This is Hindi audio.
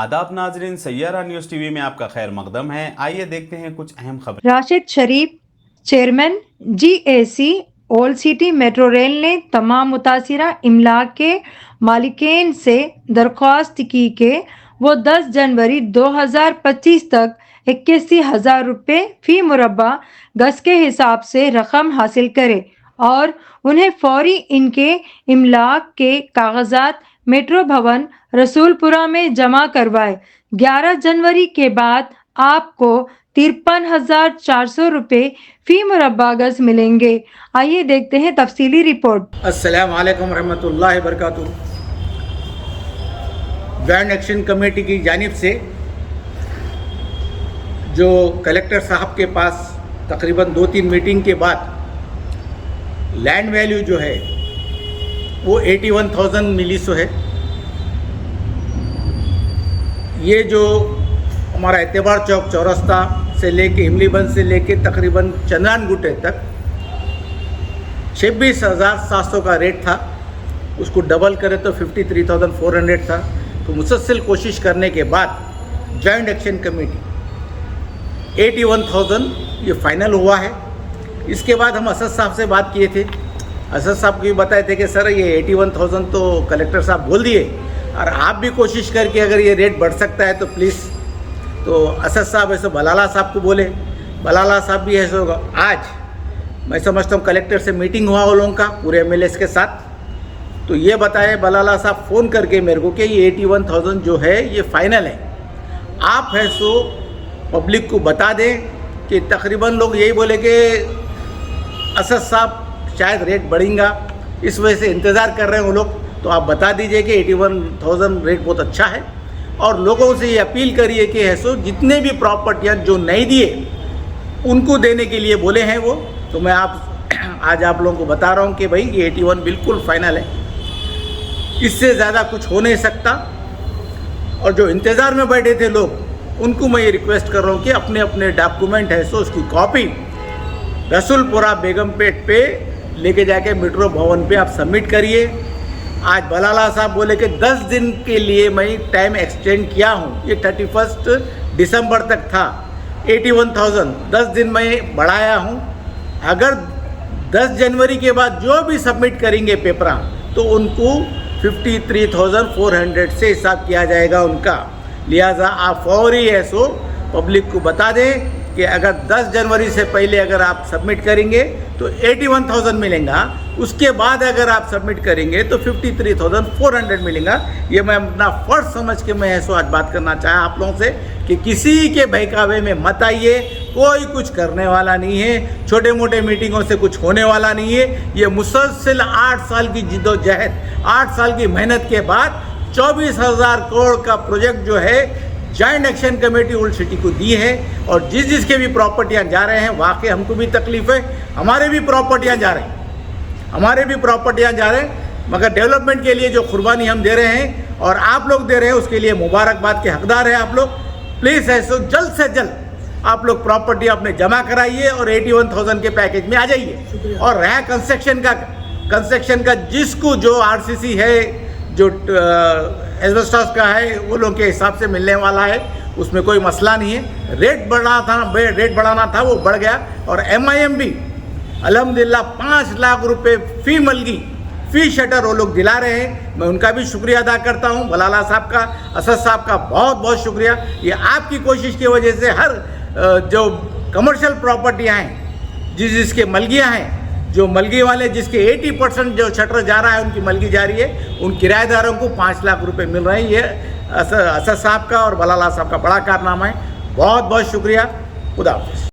आदाब नाजरीन, सैयारा न्यूज़ टीवी में आपका खैर मकदम है। आइए देखते हैं कुछ अहम खबर। Rashid Sharif chairman GAC old city metro rail ने तमाम मुतासिरा इमलाक के मालिकीन से दरख्वास्त की कि वो 10 जनवरी 2025 तक 81,000 रुपये फी मुरबा गज के हिसाब से रकम हासिल करे और उन्हें फौरी इनके इमलाक के कागजात मेट्रो भवन रसूलपुरा में जमा करवाए। 11 जनवरी के बाद आपको 53,400 रुपये फी मुरब्बा गज मिलेंगे। आइए देखते हैं तफसीली रिपोर्ट। अस्सलाम वालेकुम रहमतुल्लाहि बरकातुहू। जॉइंट एक्शन कमेटी की जानिब से जो कलेक्टर साहब के पास तकरीबन 2-3 मीटिंग के बाद लैंड वैल्यू जो है वो 81,000 मिली सो है। ये जो हमारा एतबार चौक चौरस्ता से लेके इमलीबंद से लेके तकरीबन चंद्रान गुटे तक 26,700 का रेट था, उसको डबल करें तो 53,400 था। तो मुसलसल कोशिश करने के बाद जॉइंट एक्शन कमेटी 81,000 ये फाइनल हुआ है। इसके बाद हम असद साहब से बात किए थे। असद साहब को भी बताए थे कि सर ये 81,000 तो कलेक्टर साहब बोल दिए और आप भी कोशिश करके अगर ये रेट बढ़ सकता है तो प्लीज़। तो असद साहब ऐसे बलाला साहब को बोले, बलाला साहब भी ऐसे होगा। आज मैं समझता हूँ कलेक्टर से मीटिंग हुआ उन लोगों का पूरे MLAs के साथ, तो ये बताए बलाला साहब फ़ोन करके मेरे को कि ये 81,000 जो है ये फाइनल है। आप है सो पब्लिक को बता दें कि तकरीबन लोग यही बोले कि असद साहब शायद रेट बढ़ेगा, इस वजह से इंतज़ार कर रहे हैं वो लोग। तो आप बता दीजिए कि 81,000 रेट बहुत अच्छा है और लोगों से ये अपील करिए कि है सो जितने भी प्रॉपर्टियाँ जो नहीं दिए उनको देने के लिए बोले हैं वो। तो मैं आज आप लोगों को बता रहा हूँ कि भाई ये 81 बिल्कुल फाइनल है, इससे ज़्यादा कुछ हो नहीं सकता। और जो इंतज़ार में बैठे थे लोग उनको मैं ये रिक्वेस्ट कर रहा हूँ कि अपने अपने डॉक्यूमेंट है सो उसकी कॉपी रसूलपुरा बेगमपेट पे लेके जाके मेट्रो भवन पे आप सबमिट करिए। आज बलाला साहब बोले कि 10 दिन के लिए मैं टाइम एक्सटेंड किया हूँ, ये 31 दिसंबर तक था। 81,000 10 दिन में बढ़ाया हूँ। अगर 10 जनवरी के बाद जो भी सबमिट करेंगे पेपर तो उनको 53,400 से हिसाब किया जाएगा उनका। लिहाजा आप फौरी है सो पब्लिक को बता दें कि अगर 10 जनवरी से पहले अगर आप सबमिट करेंगे तो 81,000 मिलेगा, उसके बाद अगर आप सबमिट करेंगे तो 53,400 मिलेगा। ये मैं अपना फ़र्ज समझ के मैं ऐसो आज बात करना चाहा आप लोगों से कि किसी के बहकावे में मत आइए। कोई कुछ करने वाला नहीं है, छोटे मोटे मीटिंगों से कुछ होने वाला नहीं है। ये मुसलसल 8 साल की जिद्दोजहद, 8 साल की मेहनत के बाद 24,000 करोड़ का प्रोजेक्ट जो है joint action committee old city को दी है। और जिसके भी प्रॉपर्टियाँ जा रहे हैं वाकई हमको भी तकलीफ़ है, हमारे भी प्रॉपर्टियाँ जा रहे हैं, मगर डेवलपमेंट के लिए जो कुर्बानी हम दे रहे हैं और आप लोग दे रहे हैं उसके लिए मुबारकबाद के हकदार हैं आप लोग। प्लीज़ ऐसे जल्द से जल्द आप लोग प्रॉपर्टी अपने जमा कराइए और 81,000 के पैकेज में आ जाइए। और रहा कंस्ट्रक्शन का जिसको जो RCC है, जो एस्बेस्टॉस का है, वो लोग के हिसाब से मिलने वाला है, उसमें कोई मसला नहीं है। रेट बढ़ाना था वो बढ़ गया। और MIM भी अल्हम्दुलिल्लाह 5 लाख रुपए फी शटर वो लोग दिला रहे हैं। मैं उनका भी शुक्रिया अदा करता हूँ, बलाला साहब का, असद साहब का बहुत बहुत शुक्रिया। ये आपकी कोशिश की वजह से हर जो कमर्शियल प्रॉपर्टियाँ हैं जिसके मलगियाँ हैं, जो मलगी वाले जिसके 80% जो शटर जा रहा है उनकी मलगी जा रही है, उन किराएदारों को 5 लाख रुपए मिल रहे हैं। ये असद साहब का और बलाला साहब का बड़ा कारनामा है। बहुत बहुत शुक्रिया। खुदा हाफिज़।